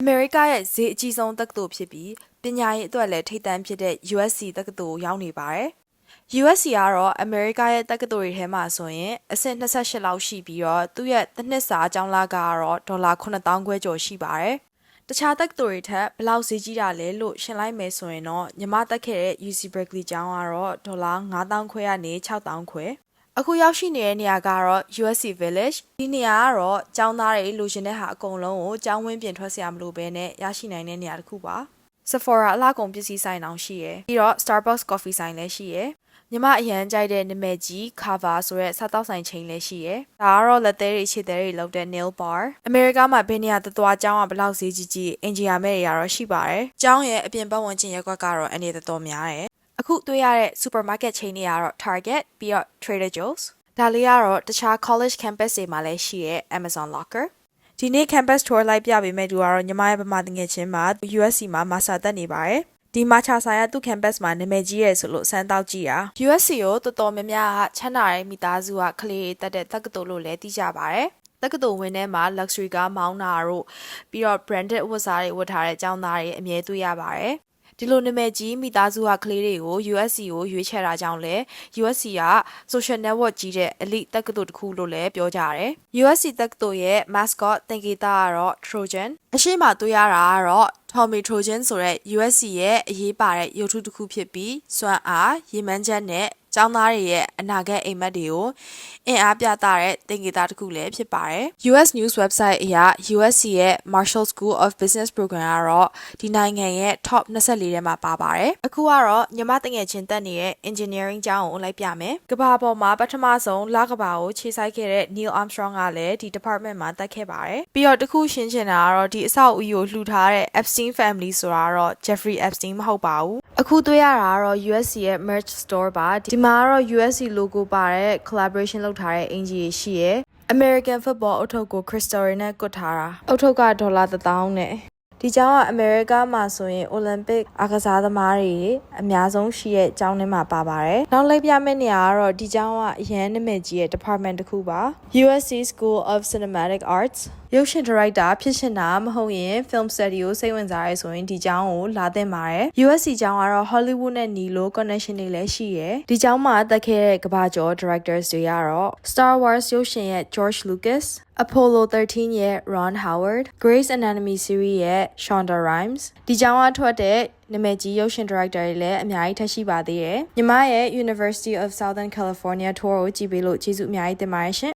မေရိကရဲ့ဈေးအကြီးဆုံးတက္ကသိုလ်ဖြစ်ပြီးပညာရေးအတွက်လည်းထိပ်တန်းဖြစ်တဲ့ USC တက္ကသိုလ်ရောက်နေပါတယ်။ USC ကတော့အမေရိကရဲ့တက္ကသိုလ်တွေထဲမှာဆိုရင်အဆင့်28လောက်ရှိပြီးတော့သူ့ရဲ့တစ်နှစ်စာအကြောင်းလကတော့ဒေါ်လာ9,000ခွဲကျော်ရှိပါတယ်။တခြားတက္ကသိုလ်တွေထက်ဘယ်လောက်ဈေးကြီးတာလဲလို့ရှင်းလိုက်မယ်ဆိုရင်တော့ညီမတက်ခဲ့တဲ့ UC Berkeley ကျောင်းကတော့ဒေါ်လာ9,000ခွဲကနေ6,000ခွဲအခုရောက်ရှိနေတဲ့နေရာကတော့ USC Village ဒီနေရာကတော့ကျောင်းသားတွေလိုချင်တဲ့ဟာအကုန်လုံးကိုကျောင်းဝင်းပြင်ထွက်စရာမလိုဘဲနဲ့ရရှိနိုင်တဲ့နေရာတစ်ခုပါ Sephora အလှကုန်ပစ္စည်းဆိုင်တောင်ရှိရယ်ပြီးတော့ Starbucks Coffee ဆိုင်လည်းရှိရယ်ညီမအရန်ကြိုက်တဲ့နာမည်ကြီး Kava ဆိုတဲ့စားတောက်ဆိုင်ချိန်လည်းရှိရယ်ဒါကတော့လက်သေးတွေခြေသေးတွေလောက်တဲ့ nail bar အမေရိကမှာဘယ်နေရာသွားကျောင်းကဘယ်လောက်ဈေးကြီးကြီးအင်ဂျီယာမဲ့တွေကတော့ရှိပါတယ်ကျောင်းရဲ့အပြင်ပတ်ဝန်းကျင်ရက်ကွက်ကတော့အနေနဲ့တော်များတယ်အခုတွေ့ရတဲ့ supermarket ချိန်တွေကတော့ Target ပြီးတော့ Trader Joe's ဒါလေးကတော့တခြား college campus တွေမှာလည်းရှိရဲ့ Amazon Locker ဒီနေ့ campus tour လိုက်ပြပေးမယ့်သူကတော့ညီမရဲ့ဗမာတငယ်ချင်းမှာ USC မှာ master တက်နေပါတယ်ဒီမှာခြာဆိုင်ကသူ့ campus မှာနာမည်ကြီးရဲဆိုလို့စမ်းတောက်ကြည့်ရ USC ကိုတော်တော်များများကချမ်းသာတဲ့မိသားစုကကလေးတွေတက်တဲ့တက္ကသိုလ်လို့လည်းသိကြပါတယ်တက္ကသိုလ်ဝင်းထဲမှာ luxury ကားမောင်းတာတို့ပြီးတော့ branded ဝတ်စားတွေဝတ်ထားတဲ့ကျောင်းသားတွေအမြဲတွေ့ရပါတယ်ဒီလိုနာမည်ကြီးမိသားစုကကလေးတွေကို USC ကိုရွေးချယ်တာကြောင့်လဲ USC က social network ကြီးတဲ့ elite တက္ကသိုလ်တစ်ခုလို့လည်းပြောကြတယ် USC တက္ကသိုလ်ရဲ့ mascot သင်္ကေတကတော့ Trojan အရှိမတွေ့ရတာကတော့ Tommy Trojan ဆိုတဲ့ USC ရဲ့အရေးပါတဲ့ရုပ်ထုတစ်ခုဖြစ်ပြီးစွမ်းအားရေမှန်းချက်နဲ့ကျောင်းသားတွေရဲ့အနာဂတ်အိမ်မက်တွေကိုအင်အားပြသတဲ့သင်္ကေတတစ်ခုလည်းဖြစ်ပါတယ် US News website အရ USC ရဲ့ Marshall School of Business Program ကတော့ဒီနိုင်ငံရဲ့ top 24ထဲမှာပါပါတယ်အခုကတော့ညီမတငယ်ချင်းတက်နေတဲ့ engineering ကျောင်းကိုလိုက်ပြမယ်ကဘာပေါ်မှာပထမဆုံးလကဘာကိုခြေဆိုင်ခဲ့တဲ့ Neil Armstrong ကလည်းဒီ department မှာတက်ခဲ့ပါတယ်ပြီးတော့တခုရှင်းချင်တာကတော့ဒီအဆောက်အဦကိုလှူထားတဲ့ Epstein family ဆိုတာတော့ Jeffrey Epstein မဟုတ်ပါဘူးအခုတွေ့ရတာကတော့ USC ရဲ့ merch store ပါဒီမှာကတော့ USC logo ပါတဲ့ collaboration လုပ်ထားတဲ့အင်ဂျီရှိရယ် American football အုတ်ထုပ်ကို crystal တွေနဲ့ကွတ်ထားတာအုတ်ထုပ်ကဒေါ်လာ1000နဲ့ဒီကျောင်းကအမေရိကမှာဆိုရင် Olympic အားကစားသမားတွေအများဆုံးရှိတဲ့ကျောင်းထဲမှာပါပါတယ်နောက်လိုက်ပြမယ့်နေရာကတော့ဒီကျောင်းကအရန်နာမည်ကြီးရဲ့ department တစ်ခုပါ USC School of Cinematic Arts ရုပ်ရှင်ဒါရိုက်တာဖြစ်ရှင်တာမဟုတ်ရင် film studio စိတ်ဝင်စားရဲဆိုရင်ဒီကျောင်းကိုလာသင့်ပါတယ် USC ကျောင်းကတော့ Hollywood နဲ့ညီလို့ connection တွေလည်းရှိရယ်ဒီကျောင်းမှာတက်ခဲ့တဲ့ကမ္ဘာကျော် directors တွေကတော့ Star Wars ရုပ်ရှင်ရဲ့ George Lucas Apollo 13ရဲ့ Ron Howard Grey's Anatomy series ရဲ့ Shonda Rhimes ဒီကျောင်းကထွက်တဲ့နာမည်ကြီးရုပ်ရှင် director တွေလည်းအများကြီးထပ်ရှိပါသေးတယ်ညီမရဲ့ University of Southern California tour ကိုကြည့်ပေးလို့ကျေးဇူးအများကြီးတင်ပါတယ်ရှင်